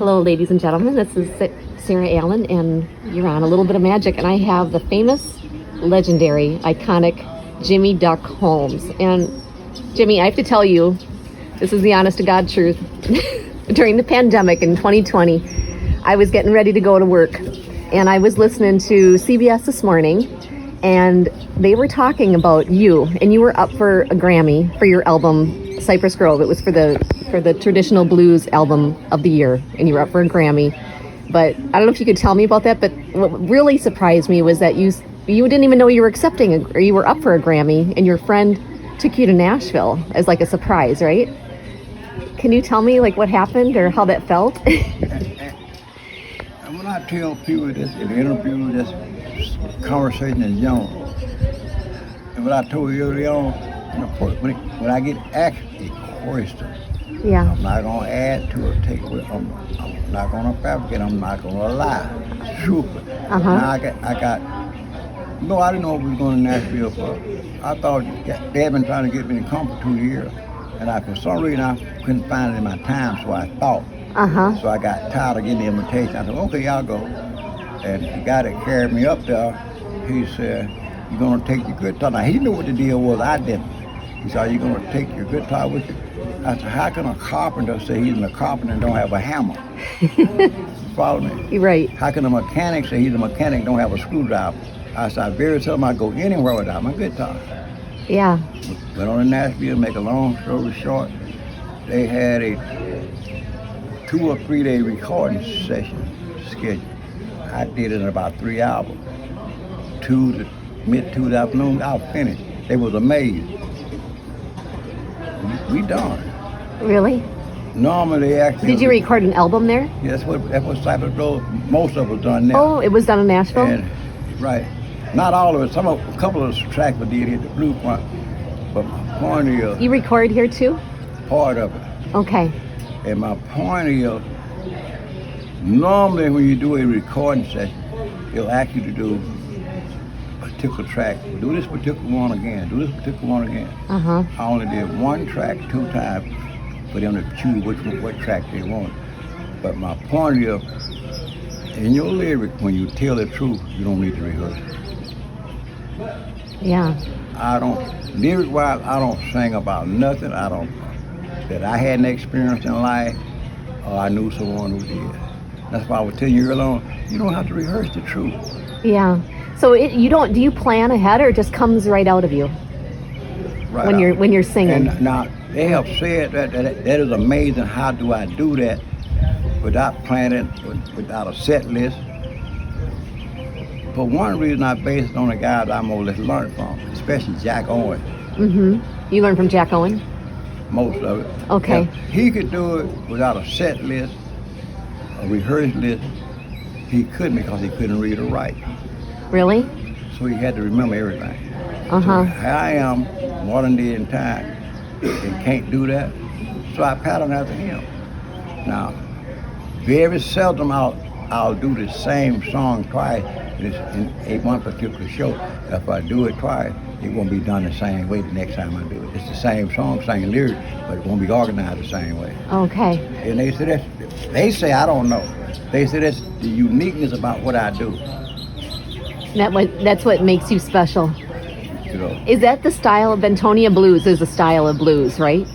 Hello, ladies and gentlemen. This is Sarah Allen, and you're on A Little Bit of Magic, and I have the famous, legendary, iconic Jimmy Duck Holmes. And Jimmy, I have to tell you, this is the honest-to-God truth. During the pandemic in 2020, I was getting ready to go to work, and I was listening to CBS this morning, and they were talking about you, and you were up for a Grammy for your album Cypress Grove. It was for the traditional blues album of the year, and you were up for a Grammy. But I don't know if you could tell me about that, but what really surprised me was that you didn't even know you were accepting or you were up for a Grammy, and your friend took you to Nashville as like a surprise, right? Can you tell me like what happened or how that felt? And when I tell people this in the interview, this conversation is young. And what I told you early on, when I get asked a question, Yeah. I'm not gonna add to it, take away. I'm not gonna fabricate. I'm not gonna lie. Truth. Now I got. No, I didn't know what we was going to Nashville for. I thought they had been trying to get me to come for 2 years, and for some reason I couldn't find it in my time, so I thought. So I got tired of getting the invitation. I said, okay, I'll go. And the guy that carried me up there, he said, "You're gonna take your guitar." Now he knew what the deal was. I didn't. He said, "Are you gonna take your guitar with you?" I said, "How can a carpenter say he's a carpenter and don't have a hammer?" Follow me? You're right. How can a mechanic say he's a mechanic and don't have a screwdriver? I said, "I very seldom I go anywhere without my guitar." Yeah. Went on to Nashville. Make a long story short, they had a 2 or 3 day recording session scheduled. I did it in about 3 hours. 2 to mid-2 the afternoon, I was finished. They was amazed. We done. Really? Normally they actually. Did you record an album there? Yeah, that's what Cypress Grove, most of it was done there. Oh, it was done in Nashville? And, right. Not all of it. A couple of the tracks we did hit the Blue Front, but my point is. You record here too? Part of it. Okay. And my point is, normally when you do a recording session, it'll ask you to do a particular track. Do this particular one again. Do this particular one again. I only did 1 track 2 times for them to choose what track they want. But my point is, in your lyric, when you tell the truth, you don't need to rehearse it. Yeah. Lyric-wise, I don't sing about nothing that I had an experience in life or I knew someone who did. That's why I was telling you earlier on, you don't have to rehearse the truth. Yeah. So do you plan ahead or it just comes right out of you? Right when you're singing? And now, they have said that is amazing. How do I do that without planning, without a set list? For one reason, I base it on the guys I more or less learned from, especially Jack Owen. You learned from Jack Owen? Most of it. Okay. If he could do it without a set list, a rehearsed list. He couldn't because he couldn't read or write. Really? So he had to remember everything. So I am modern day in time and can't do that. So I pattern after him. Now, very seldom I'll do the same song twice in one particular show. If I do it twice, it won't be done the same way the next time I do it. It's the same song, same lyrics, but it won't be organized the same way. Okay. And they say I don't know. They say that's the uniqueness about what I do. That's what makes you special. You know. Is that the style of Bentonia Blues? Is a style of blues, right?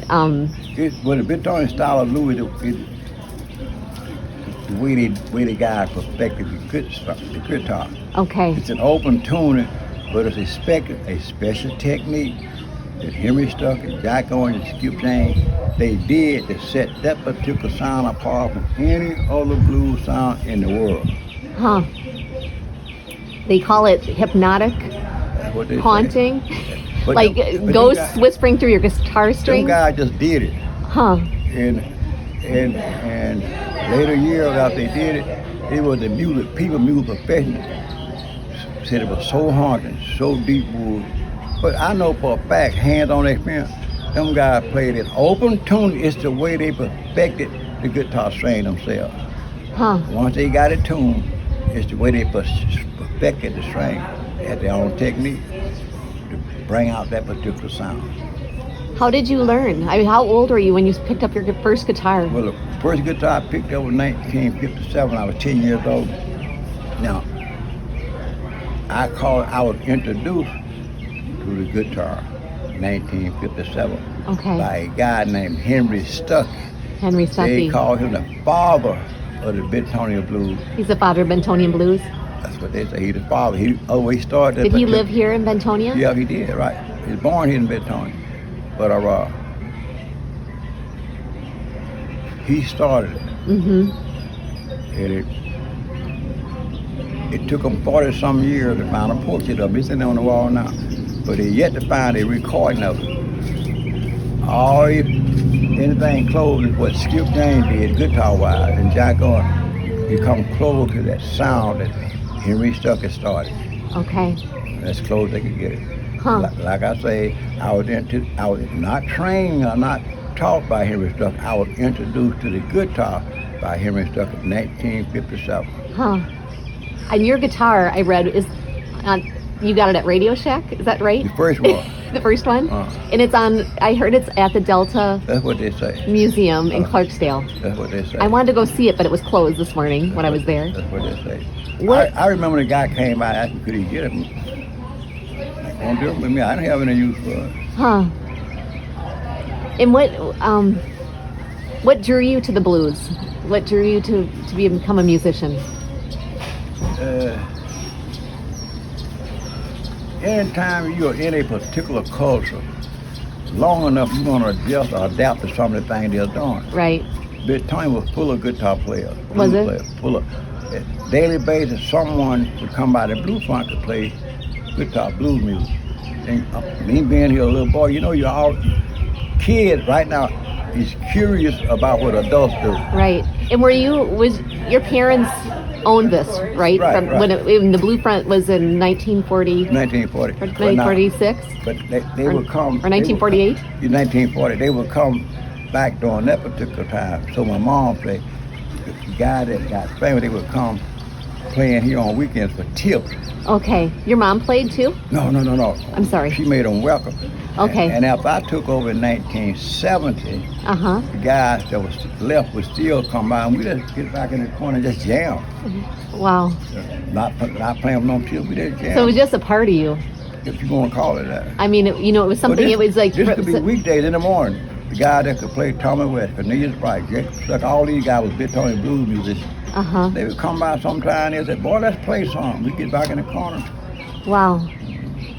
Well, the Bentonia style of blues, the way the guy perfected the guitar. Okay. It's an open tuning, but it's a special technique that Henry Stuck and Jack Owen and Skip James, they did to set that particular sound apart from any other blues sound in the world. They call it hypnotic, haunting, like ghosts whispering through your guitar string. Some guy just did it. And later years after they did it, it was the music professionals said it was so haunting, so deep wood. But I know for a fact, hands-on experience, them guys played it open tune. It's the way they perfected the guitar string themselves. Once they got it tuned, it's the way they perfected the string. They had their own technique to bring out that particular sound. How did you learn? I mean, how old were you when you picked up your first guitar? Well, the first guitar I picked up was 1957. I was 10 years old. Now, I was introduced to the guitar in 1957 by a guy named Henry Stuckey. Henry Stuckey. They called him the father of the Bentonia Blues. He's the father of Bentonia Blues? That's what they say. He's the father. He always started. Did he live here in Bentonia? Yeah, he did, right. He was born here in Bentonia. But he started it. Mm-hmm. And it took him 40-some years to find a portrait of him. It's sitting on the wall now. But they yet to find a recording of it. Anything close is what Skip James did, guitar-wise, and Jack on. You come close to that sound that Henry Stuckey started. Okay. As close as they could get it. Huh. Like I say, I was not trained or not taught by Henry Stuckey. I was introduced to the guitar by Henry Stuckey in 1957. Huh. And your guitar, I read, is you got it at Radio Shack, is that right? The first one. The first one? And it's I heard it's at the Delta That's what they say. Museum in Clarksdale. That's what they say. I wanted to go see it, but it was closed this morning when I was there. That's what they say. What? I remember the guy came by asking could he get it. Don't do it with me. I don't have any use for it. Huh. And what drew you to the blues? What drew you to become a musician? Anytime you're in a particular culture, long enough you're going to adjust or adapt to some of the things they're doing. Right. Bentonia was full of guitar players. Was it? Players, full of, daily basis, someone would come by the Blue Front to play guitar, blues music. And me being here a little boy, you're all kids right now is curious about what adults do. Right. And was your parents owned this, right? Right, right. When the Blue Front was in 1940. 1940. 1946. But they would come. Or 1948. In 1940, they would come back during that particular time. So my mom played. The guy that got famous, they would come playing here on weekends for tips. Okay. Your mom played too? No. I'm sorry. She made them welcome. Okay. And after I took over in 1970, the guys that was left would still come by, and we just get back in the corner and just jam. Wow. Not playing with no tips, we just jam. So it was just a party, if you want to call it that. I mean, it was something. It was like this could be weekdays in the morning. The guy that could play Tommy West, Cornelius Bright, Jake, all these guys was Bentonia Blues musicians. They would come by sometime and they said, "Boy, let's play something." We get back in the corner. Wow.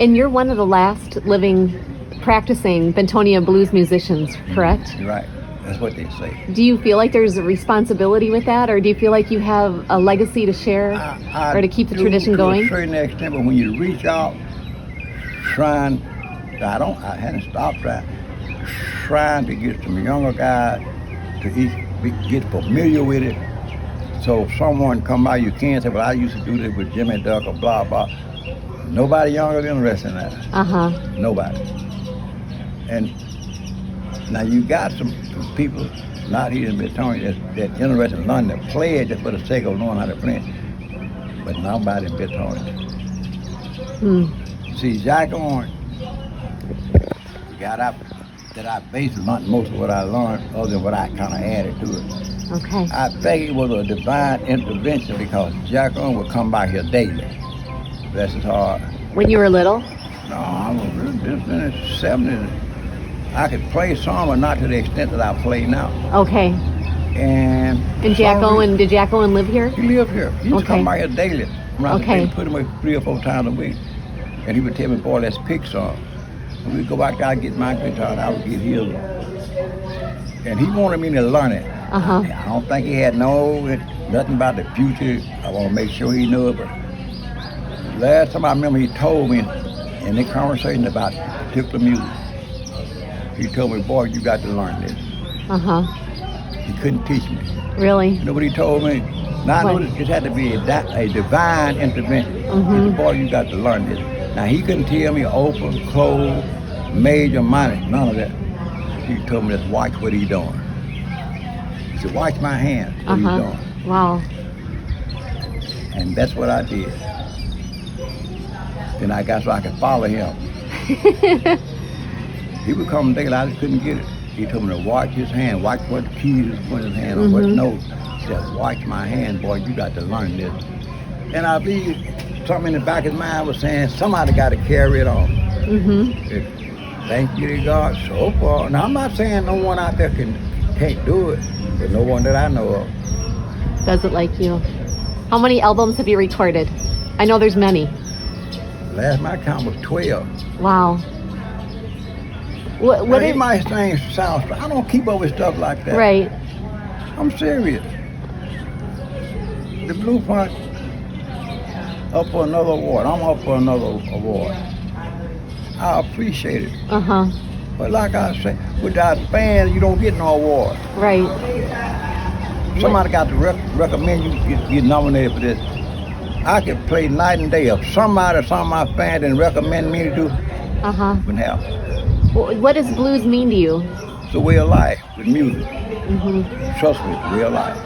And you're one of the last living, practicing Bentonia blues musicians, correct? You're right. That's what they say. Do you feel like there's a responsibility with that, or do you feel like you have a legacy to share, or to keep the tradition going? To a certain extent, but when you reach out, I hadn't stopped trying to get some younger guys to get familiar with it. So if someone come by, you can't say, "Well, I used to do this with Jimmy Duck," or blah, blah. Nobody younger is interested in that. Nobody. And now you got some people not here in Bentonia that's interested in learning to play it just for the sake of knowing how to play it. But nobody in Bentonia. See, Jack Owen, that I based most of what I learned, other than what I kind of added to it. Okay. I think it was a divine intervention because Jack Owen would come by here daily. Bless his heart. When you were little? No, I was in the 70s. I could play some, but not to the extent that I play now. Okay. And did Jack Owen live here? He lived here. He used to come by here daily. Okay. Put him away 3 or 4 times a week. And he would tell me, "Boy, let's pick some." And we'd go back there, I'd get my guitar, and I would get his. And he wanted me to learn it. I don't think he had nothing about the future. I want to make sure he knew it. But last time I remember, he told me in the conversation about particular music, he told me, "Boy, you got to learn this." He couldn't teach me. Really? You know what he told me? Now I know it had to be a divine intervention. He said, "Boy, you got to learn this." Now he couldn't tell me open, close, major, minor, none of that. He told me, "Just watch what he's doing." He said, "Watch my hands, what he's doing." Wow. And that's what I did. Then I got so I could follow him. He would come daylight, I couldn't get it. He told me to watch his hand, watch what keys was put in his hand, or what notes. He said, watch my hand, boy, you got to learn this. And I believe something in the back of his mind was saying, somebody got to carry it on. Thank you to God so far. Now, I'm not saying no one out there can't do it, but no one that I know of. Does it like you? How many albums have you recorded? I know there's many. Last my count was 12. Wow. What He might sing sounds, but I don't keep up with stuff like that. Right. I'm serious. The Blue Front up for another award. I'm up for another award. I appreciate it. But like I say, without fans, you don't get no award. Right. Somebody got to recommend you get nominated for this. I could play night and day. If somebody, some of my fans didn't recommend me to do, wouldn't happen. What does blues mean to you? It's a way of life with music. Trust me, it's a way of life.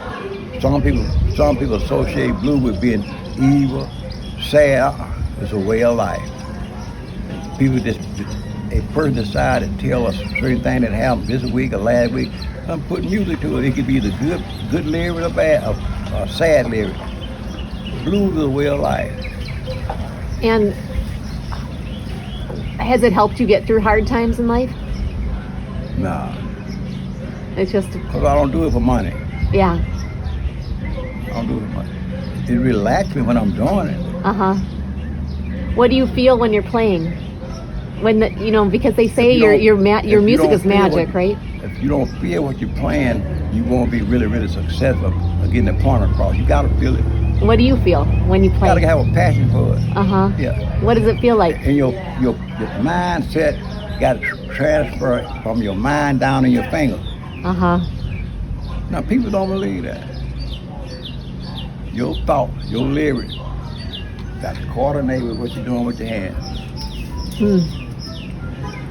Some people associate blues with being evil, sad. It's a way of life. People a person decide to tell us certain thing that happened this week or last week, and put music to it. It could be the good lyric or bad, or sad lyric. Blues is a way of life. And has it helped you get through hard times in life? Nah. It's just... Because I don't do it for money. Yeah. I don't do it for money. It relaxes me when I'm doing it. What do you feel when you're playing? When because they say your music is magic, right? If you don't feel what you're playing, you won't be really, really successful getting the point across. You got to feel it. What do you feel when you play? You got to have a passion for it. Yeah. What does it feel like? And your mindset got to transfer from your mind down in your fingers. Now, people don't believe that. Your thoughts, your lyrics, got to coordinate with what you're doing with your hands.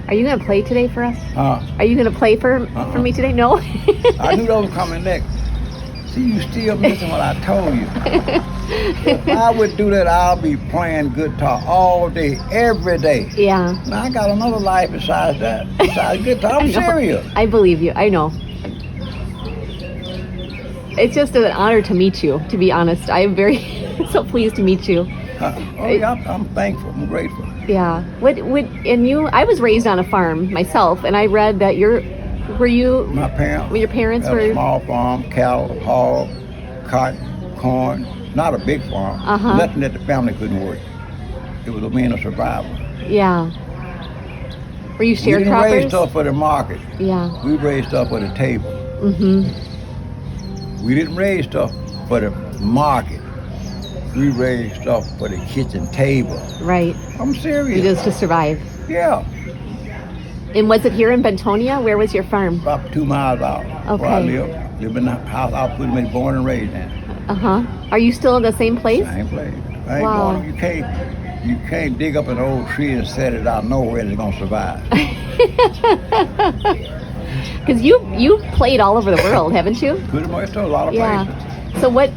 Are you going to play today for us? Are you going to play for me today? No? I knew that was coming next. See, you still missing what I told you. If I would do that, I'll be playing guitar all day, every day. Yeah. Now, I got another life besides that, besides guitar. I'm serious. I believe you. I know. It's just an honor to meet you, to be honest. I am very so pleased to meet you. I'm thankful. I'm grateful. Yeah. I was raised on a farm myself, and I read that my parents your parents had were a small farm, cattle, hog, cotton, corn, not a big farm. Nothing that the family couldn't work. It was a means of survival. Yeah. Were you sharecroppers? We didn't raise stuff for the market. Yeah. We raised stuff for the table. We didn't raise stuff for the market. We raised stuff for the kitchen table. Right. I'm serious. Just to survive. Yeah. And was it here in Bentonia? Where was your farm? About 2 miles out. Okay. Where I live in the house I was born and raised in. Are you still in the same place? Same place. I ain't going. You can't dig up an old tree and set it out nowhere and it's gonna survive. Because you played all over the world, haven't you? Pretty much, a lot of places. So what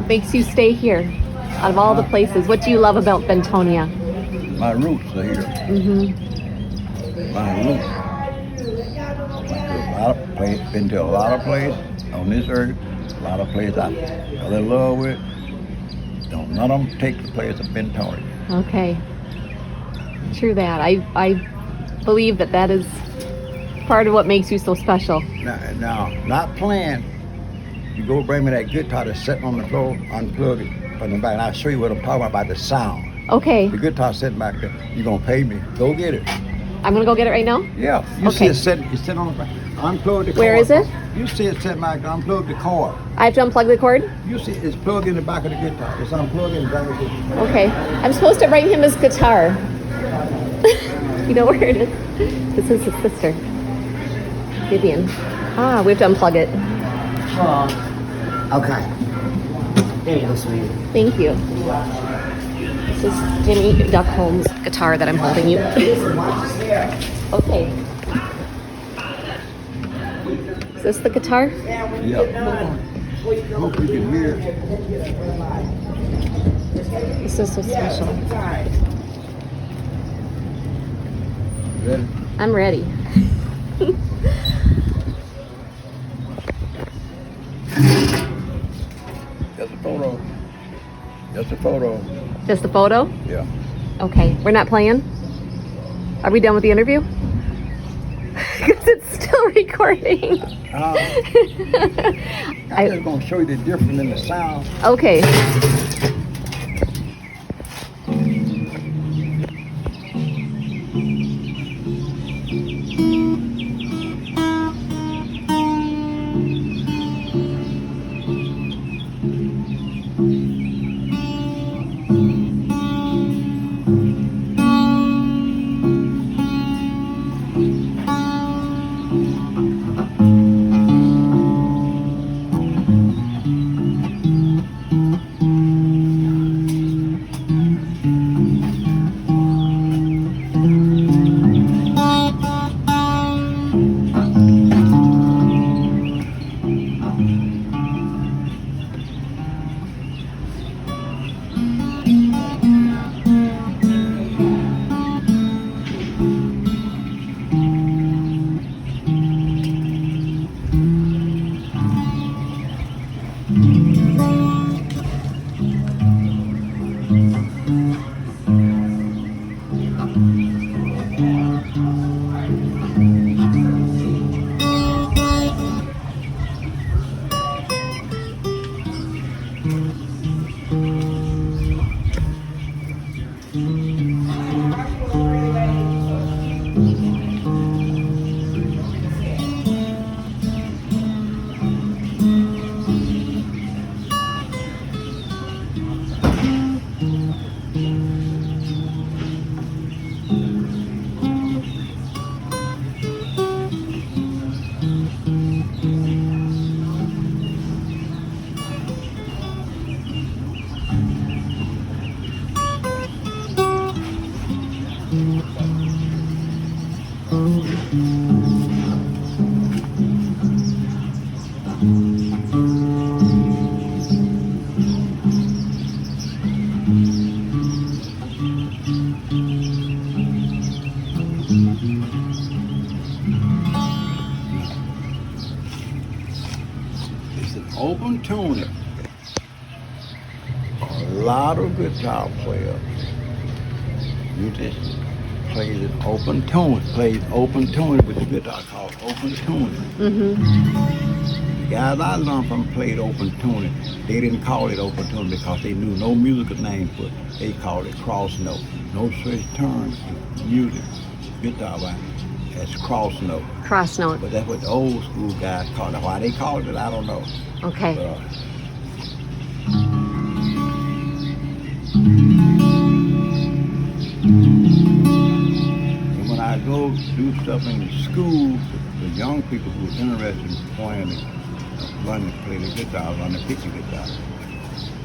makes you stay here? Out of all the places, what do you love about Bentonia? My roots are here. My roots. Been to a lot of places on this earth. A lot of places I fell in love with. None of them take the place of Bentonia. Okay. True that. I believe that is part of what makes you so special. Now, not playing. You go bring me that guitar that's sitting on the floor, unplug it from the back, and I'll show you what I'm talking about the sound. Okay. The guitar sitting back there. You're going to pay me. Go get it. I'm going to go get it right now? Yeah. You see it sitting on the back. Unplug the cord. Where is it? You see it sitting back there. Unplug the cord. I have to unplug the cord? You see it's plugged in the back of the guitar. It's unplugged in the back of the guitar. Okay. I'm supposed to write him his guitar. You know where it is? This is his sister. Vivian. We have to unplug it. Okay. There you go, sweetie. Thank you. This is Jimmy Duck Holmes' guitar that I'm holding you. Okay. Is this the guitar? Yeah. Hope you can hear. This is so special. Ready? I'm ready. Just a photo. Just a photo. Just a photo? Yeah. Okay, we're not playing? Are we done with the interview? Because it's still recording. I'm just going to show you the difference in the sound. Okay. It's an open tuning. A lot of guitar players musicians plays an open tune, plays open tuning with the guitar called open tuning. The guys I learned from played open tuning. They didn't call it open tuning because they knew no musical name for it. They called it cross note. No such term in music, guitar wise, as cross note. Cross note. But that's what the old school guys called it. Why they called it, I don't know. Okay. And when I go do stuff in the school, the young people who are interested in playing learning to play the guitar, learning to pick the guitar,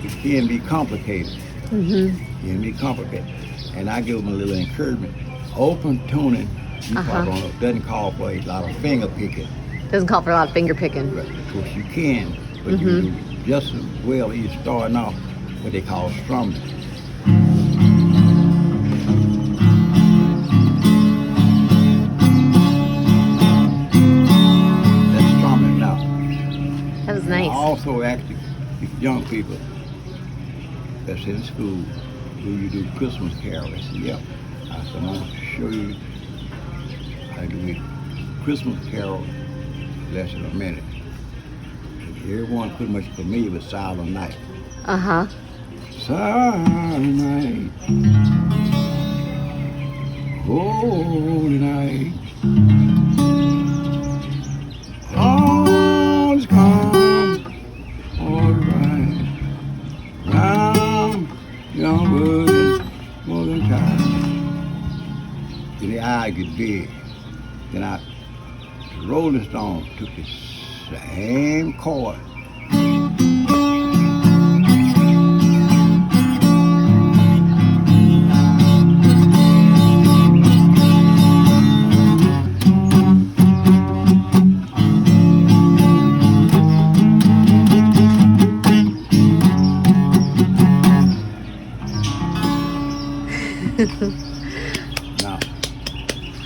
it can be complicated. It can be complicated. And I give them a little encouragement. Open tuning, you probably don't know, doesn't call for a lot of finger picking. Doesn't call for a lot of finger picking. But of course you can, but you do just as well either starting off what they call strumming. That's strumming now. That was nice. I also ask the young people that's in school, do you do Christmas carols? I said, yeah. I said, I'm going to show you how to do a Christmas carol lesson in a minute. Everyone pretty much familiar with Silent Night. Silent night, holy night, all is calm, all right. Round young bird and mother child. Then the eye get big. Then the Rolling Stones took the same chord. Now,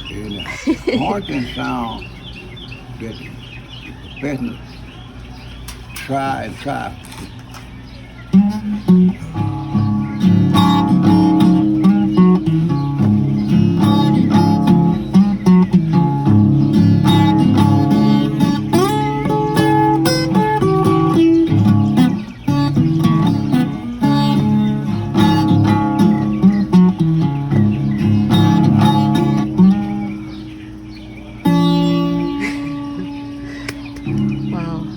here now. Horn can sound that the professionals try and try. Wow.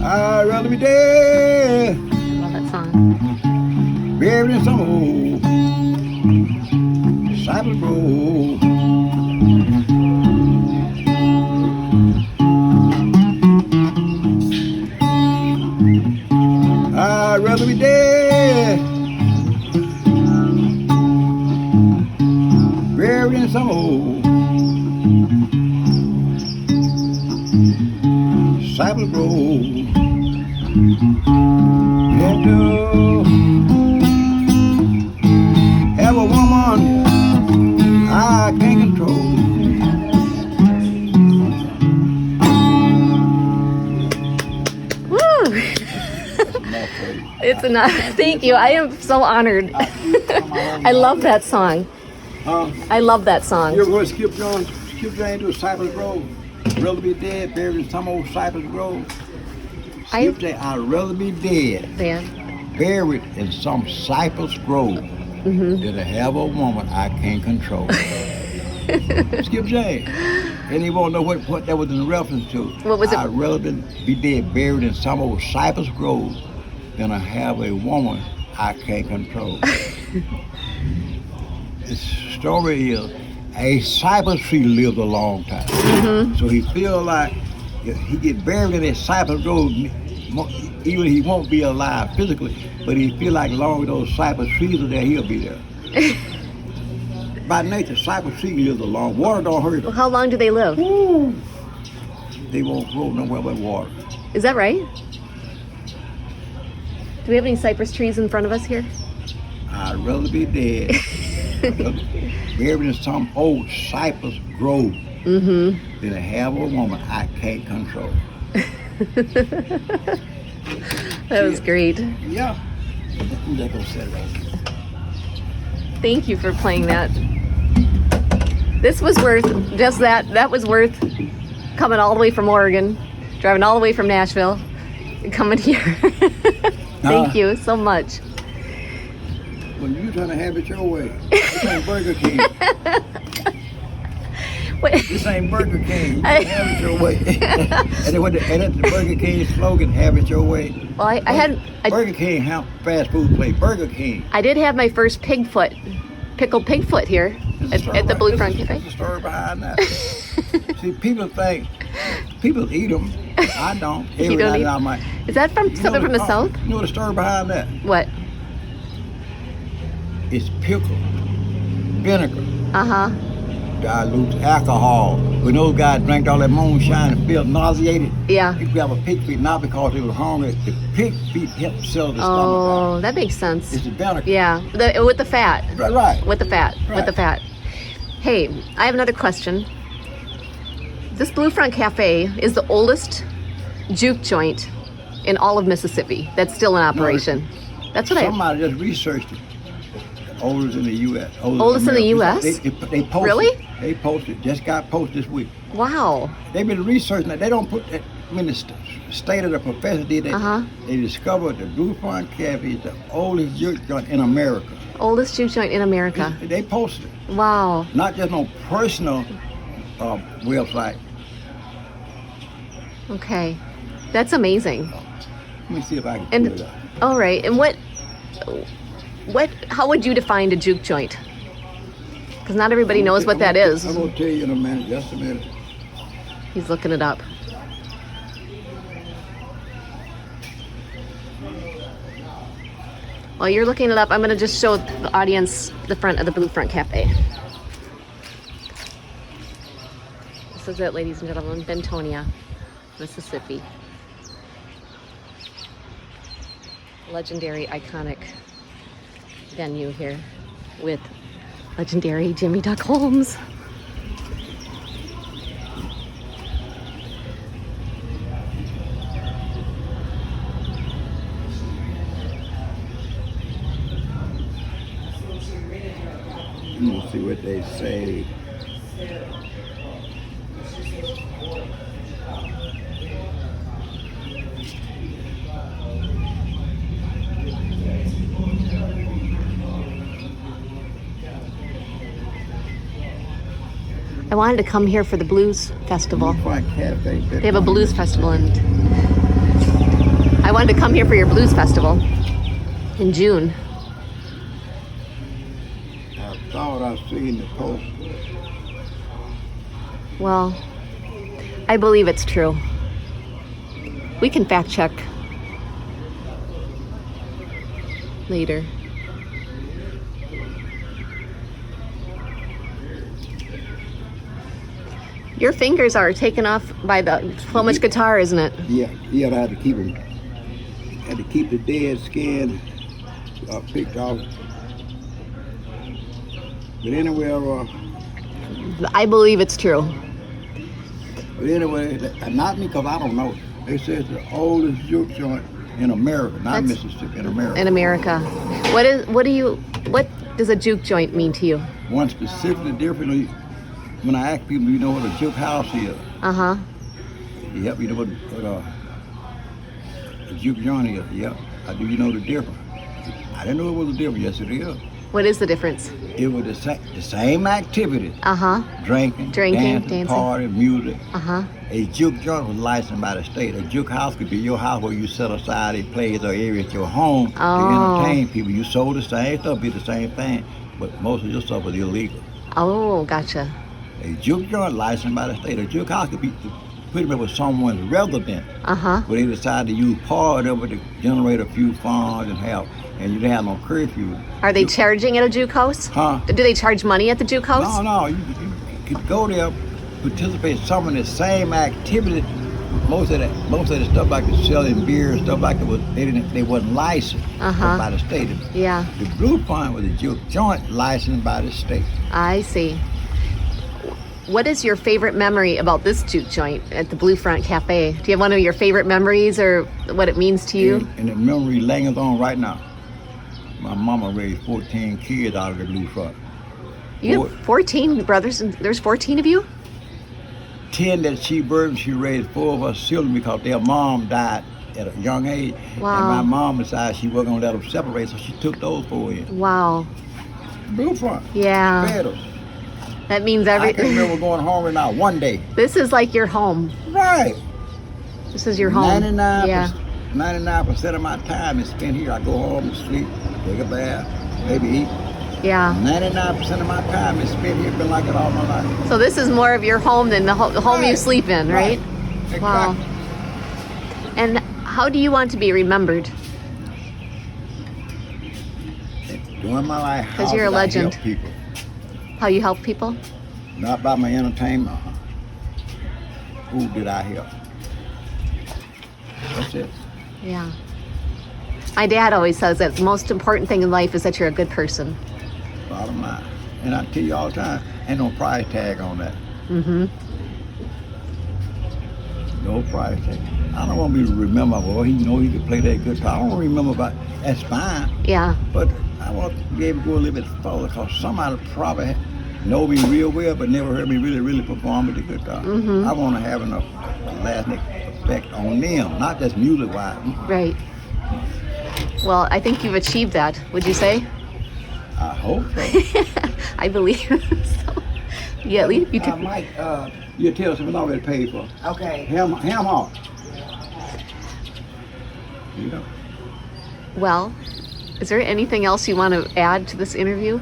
I'd rather be dead, Love that song. buried in some old Cypress Grove. I'd rather be dead, buried in some old Cypress Grove. Had to have a woman I can't control. Woo! It's enough. Thank you. I am so honored. I love that song. I love that song. You ever heard Skip Jones? Skip Jones to Cypress Grove. Rather be dead, buried in some old Cypress Grove. Skip Jones, I'd rather be dead, buried in some Cypress Grove, than to have a woman I can't control. Skip James. And he won't know what that was in reference to. What was it? I'd rather be dead, buried in some old Cypress Grove, than to have a woman I can't control. The story is, a cypress tree lives a long time. So he feel like if he get buried in that cypress grove, even he won't be alive physically, but he feel like as long as those cypress trees are there, he'll be there. By nature, cypress tree lives a long. Water don't hurt them. How long do they live? Woo. They won't grow nowhere but water. Is that right? Do we have any cypress trees in front of us here? I'd rather be dead, buried in some old cypress grove, than to have a woman I can't control. That was great. Yeah. I'm just gonna set it up. Thank you for playing that. This was worth just that. That was worth coming all the way from Oregon, driving all the way from Nashville, and coming here. Thank you so much. When you're trying to have it your way, this ain't Burger King. This ain't Burger King. You can have it your way. and that's the Burger King slogan, have it your way. Well, I had Burger King have fast food place. Burger King. I did have my first pickled pigfoot here at the Blue Front Café. There's a story behind that. See, people eat them. I don't. You don't eat? Is that from something from the South? You know the story behind that? What? It's pickle, vinegar, Uh-huh. dilutes alcohol. When those guys drank all that moonshine and felt nauseated, Yeah. people have a pig feet, not because they were hungry. The pig feet help sell the stomach Oh, out. that makes sense. It's the vinegar. Yeah, with the fat. Right. With the fat. Right. With the fat. Hey, I have another question. This Blue Front Cafe is the oldest juke joint in all of Mississippi that's still in operation. That's what Somebody just researched it. Oldest in the U.S. Oldest in the U.S.? They posted. Really? They posted. Just got posted this week. Wow. They've been researching it. They don't put that. When the state of the professor did it, they discovered the Blue Front Café is the oldest juke joint in America. Oldest juke joint in America. They posted it. Wow. Not just on personal website. Okay. That's amazing. Let me see if I can And pull it up. all right. And how would you define a juke joint? Because not everybody knows what that is. I'm going to tell you in a minute, just a minute. He's looking it up. While you're looking it up, I'm going to just show the audience the front of the Blue Front Café. This is it, ladies and gentlemen, Bentonia, Mississippi. Legendary, iconic venue here with legendary Jimmy Duck Holmes. We'll see what they say. I wanted to come here for the blues festival. Blue Front Café. They have a blues festival, and I wanted to come here for your blues festival in June. I thought I seen the post. Well, I believe it's true. We can fact check later. Your fingers are taken off by so much guitar, isn't it? Yeah, I had to keep them. Had to keep the dead skin picked off. But anyway, I believe it's true. Not me, because I don't know. They say it's the oldest juke joint in America, not Mississippi, in America. In America. What does a juke joint mean to you? One specifically differently, when I ask people, you know what a juke house is? Uh-huh. Yep, you know what a juke joint is? Yep. Do you know the difference? I didn't know it was a difference. Yes, it is. What is the difference? It was the same activity. Uh-huh. Drinking, dancing, party, music. Uh-huh. A juke joint was licensed by the state. A juke house could be your house where you set aside a place or area at your home to entertain people. You sold the same stuff, be the same thing, but most of your stuff was illegal. Oh, gotcha. A juke joint licensed by the state. A juke house could be pretty much with someone's resident. Uh-huh. Where they decide to use part of it to generate a few funds and help. And you didn't have no curfew. Are they charging at a juke house? Huh? Do they charge money at the juke house? No. You could go there, participate in some of the same activity. Most of the stuff like the selling beer and stuff like that they wasn't licensed by the state. Yeah. The Blue Front was a juke joint licensed by the state. I see. What is your favorite memory about this juke joint at the Blue Front Café? Do you have one of your favorite memories or what it means to you? And the memory lingers on right now. My mama raised 14 kids out of the Blue Front. You have 14 brothers, and there's 14 of you? 10 that she birthed, she raised 4 of us children because their mom died at a young age. Wow. And my mom decided she wasn't going to let them separate, so she took those 4 in. Wow. Blue Front. Yeah. Fed us. That means I can remember going home now one day. This is like your home. Right. This is your home. 99% of my time is spent here. I go home, sleep, take a bath, maybe eat. Yeah. 99% of my time is spent here. Been like it all my life. So this is more of your home than the home you sleep in, right? Exactly. Wow. And how do you want to be remembered? During my life, because you're a legend. I help people. How you help people? Not by my entertainment. Who did I help? That's it. Yeah. My dad always says that the most important thing in life is that you're a good person. Bottom line. And I tell you all the time, ain't no price tag on that. Mm-hmm. No price tag. I don't want to be remembered, well, he could play that guitar. I don't want to remember about that's fine. Yeah. But I want to be able to go a little bit further because somebody probably know me real well but never heard me really perform with the guitar. Mm-hmm. I want to have enough lasting effect on them, not just music-wise. Right. Well, I think you've achieved that, would you say? I hope so. I believe so. Yeah, at least you took... Mike, you tell us if it's already paid for. Okay. Ham off. You know. Well, is there anything else you want to add to this interview?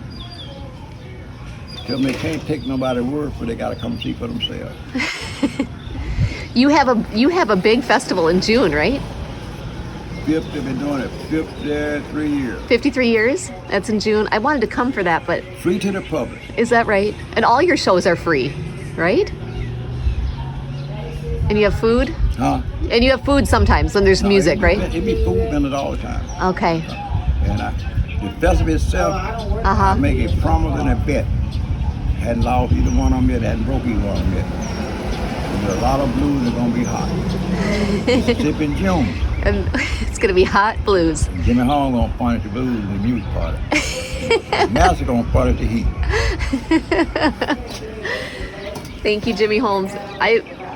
Tell me they can't take nobody's word for they got to come see for themselves. You have a big festival in June, right? 50, been doing it 53 years. 53 years? That's in June. I wanted to come for that, but Free to the public. is that right? And all your shows are free, right? And you have food? Huh? And you have food sometimes when there's music, right? It be food in it all the time. Okay. And the festival itself, I make a promise and a bet. Hadn't lost either one of them yet, hadn't broke either one of them yet. There's a lot of blues that's gonna be hot. Sipping June. And it's gonna be hot blues. Jimmy Hall gonna point at the blues in the music party. Master gonna point at the heat. Thank you, Jimmy Holmes.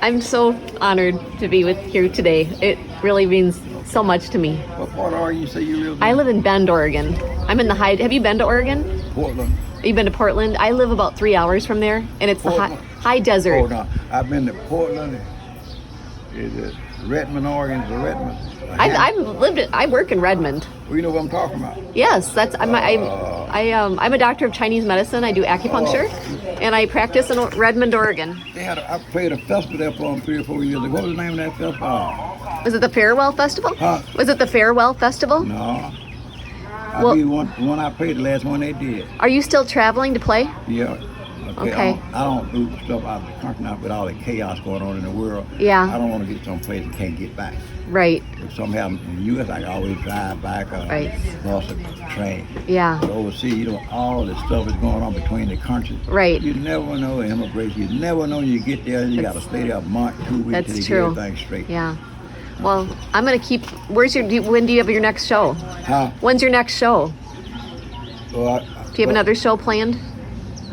I'm so honored to be with you today. It really means so much to me. What part are you say you live in? I live in Bend, Oregon. I'm in the high. Have you been to Oregon? Portland. You've been to Portland? I live about 3 hours from there, and it's the high desert. Oh, no. I've been to Portland. Is it Redmond, Oregon? Is it Redmond? I work in Redmond. Well, you know what I'm talking about? Yes, I'm a doctor of Chinese medicine. I do acupuncture, and I practice in Redmond, Oregon. I played a festival there for them 3 or 4 years ago. What was the name of that festival? Was it the Farewell Festival? Huh? Was it the Farewell Festival? No. Well, one I played, the last one they did. Are you still traveling to play? Yeah. Okay. I don't do stuff out of the country now with all the chaos going on in the world. Yeah. I don't want to get someplace and can't get back. Right. If something happens in the U.S., I can always drive back or cross a train. Yeah. But overseas, all the stuff is going on between the countries. Right. You never know immigration. You never know when you get there. You got to stay there a month, 2 weeks That's till you true. get everything straight. Yeah. Well, I'm gonna keep. When do you have your next show? Huh? When's your next show? Well, Do you have another show planned?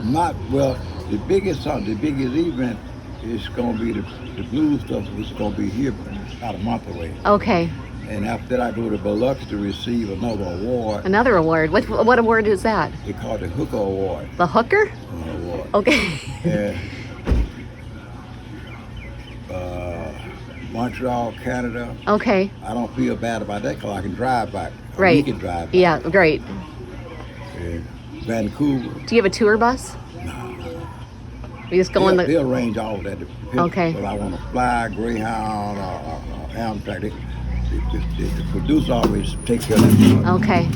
The biggest event is going to be the blues stuff. It's going to be here about a month away. Okay. And after that, I go to Biloxi to receive another award. Another award. What award is that? They call it the Hooker Award. The Hooker? Award. Okay. And, Montreal, Canada. Okay. I don't feel bad about that because I can drive back. Right. You can drive back. Yeah, great. And Vancouver. Do you have a tour bus? You just go in the. They'll arrange all of that. Okay. If I want to fly, Greyhound, or Amtrak, the producer always takes care of that. Okay.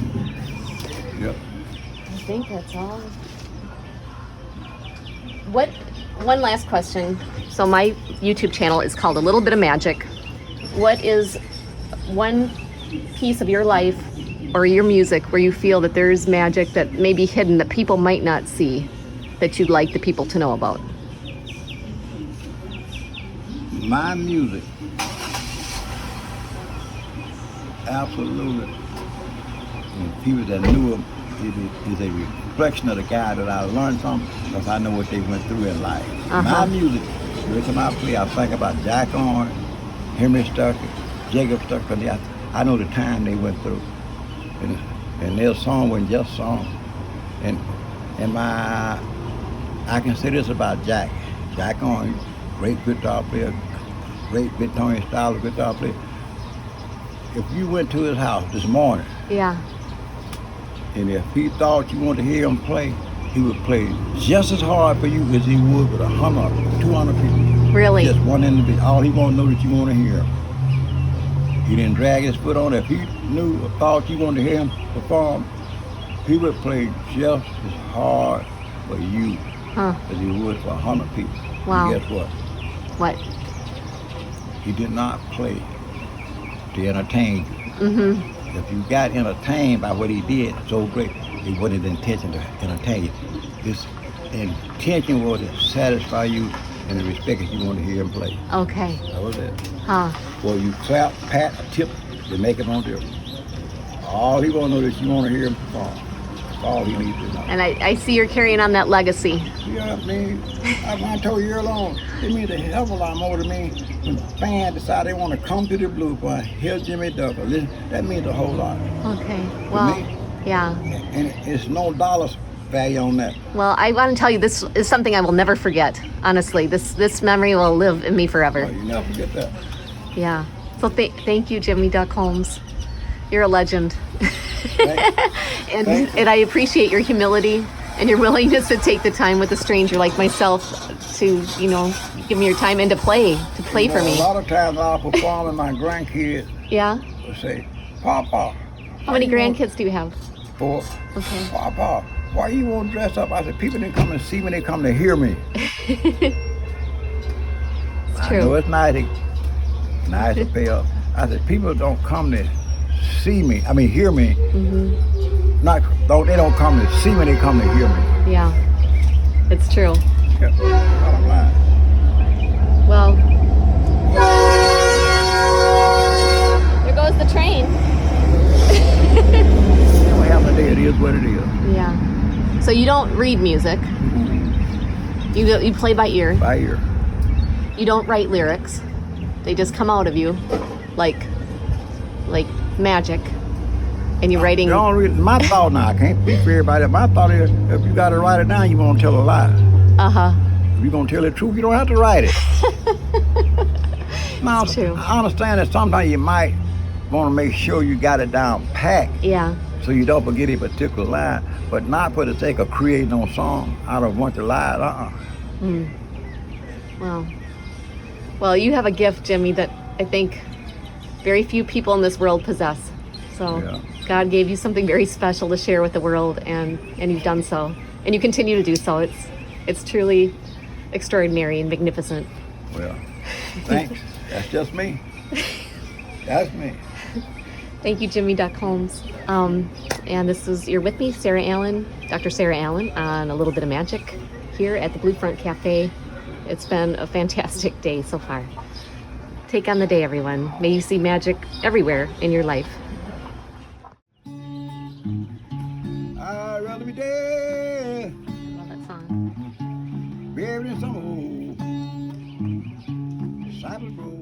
Yep. I think that's all. One last question. So my YouTube channel is called A Little Bit of Magic. What is one piece of your life or your music where you feel that there's magic that may be hidden that people might not see that you'd like the people to know about? My music, absolutely. And people that knew him is a reflection of the guy that I learned from because I know what they went through in life. My music, every time I play, I think about Jack Owen, Henry Stuckey, Jacob Stuckey. I know the time they went through. And their song wasn't just song. And I can say this about Jack. Jack Owen, great guitar player, great Bentonia style of guitar player. If you went to his house this morning, Yeah. and if he thought you wanted to hear him play, he would play just as hard for you as he would with 100, 200 people. Really? Just one individual. All he want to know that you want to hear him. He didn't drag his foot on it. If he knew or thought you wanted to hear him perform, he would play just as hard for you as he would for 100 people. Wow. And guess what? What? He did not play to entertain you. Mm-hmm. If you got entertained by what he did so great, it wasn't his intention to entertain you. His intention was to satisfy you and the respect that you want to hear him play. Okay. That was it. Huh. Well, you clap, pat, tip, they make him on difference. All he want to know is you want to hear him perform. That's all he needs to know. And I see you're carrying on that legacy. Yeah, I mean, I told you alone, it means a hell of a lot more to me when fans decide they want to come to the Blue Front, hear Jimmy Duck. That means a whole lot. Okay. Well, me. yeah. And it's no dollars value on that. Well, I want to tell you, this is something I will never forget. Honestly, this memory will live in me forever. Oh, you never forget that. Yeah. So thank you, Jimmy Duck Holmes. You're a legend. And I appreciate your humility and your willingness to take the time with a stranger like myself to, give me your time and to play for me. A lot of times I'll perform and my grandkids Yeah. will say, Papa. How many grandkids do you have? 4. Okay. Papa, why you won't dress up? I said, people didn't come and see me, they come to hear me. It's I true. know it's nice to pay up. I said, people don't come to see me, hear me. Mm-hmm. They don't come to see me, they come to hear me. Yeah, it's true. Yeah, bottom line. Well, there goes the train. What happened today? It is what it is. Yeah. So you don't read music. You play by ear. By ear. You don't write lyrics. They just come out of you like magic. And you're writing. The only reason, my thought now, I can't speak for everybody. My thought is, if you got to write it down, you won't tell a lie. Uh-huh. If you're going to tell the truth, you don't have to write it. Now, It's true. I understand that sometimes you might want to make sure you got it down packed Yeah. so you don't forget a particular line, but not for the sake of creating no song out of a bunch of lies. Mm. Well, you have a gift, Jimmy, that I think very few people in this world possess. So Yeah. God gave you something very special to share with the world, and you've done so, and you continue to do so. It's truly extraordinary and magnificent. Well, thanks. That's just me. That's me. Thank you, Jimmy Duck Holmes. And you're with me, Sarah Allen, Dr. Sarah Allen, on A Little Bit of Magic here at the Blue Front Café. It's been a fantastic day so far. Take on the day, everyone. May you see magic everywhere in your life. I'd rather be dead, Love that song. buried in some old cypress grove.